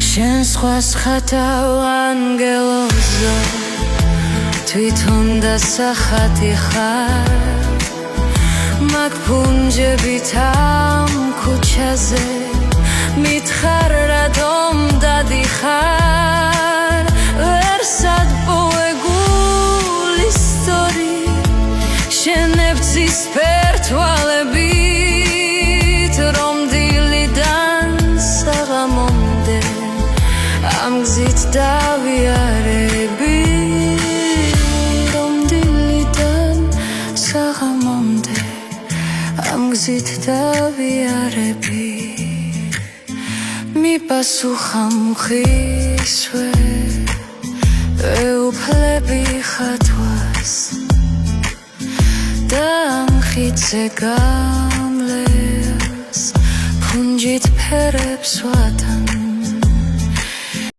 შენ სხვას ხათავ ანგელოზო თვითონ დასახატი ხარ მაგ ფუნჯებით ამ ქუჩაზე მითხარ რატომ დადიხარ ვერსად პოეგული სტორი შენებცის ფერთვალებით რომ დილიდან საღამომდე ამ გზით დავიარები რომ დილიდან საღამომდე ამ გზით დავიარები მიპასუხა მხისვე ვეუფლები ხათვას და ამ ხიდზე გამლევს ფუნჯით ფერებს ვატან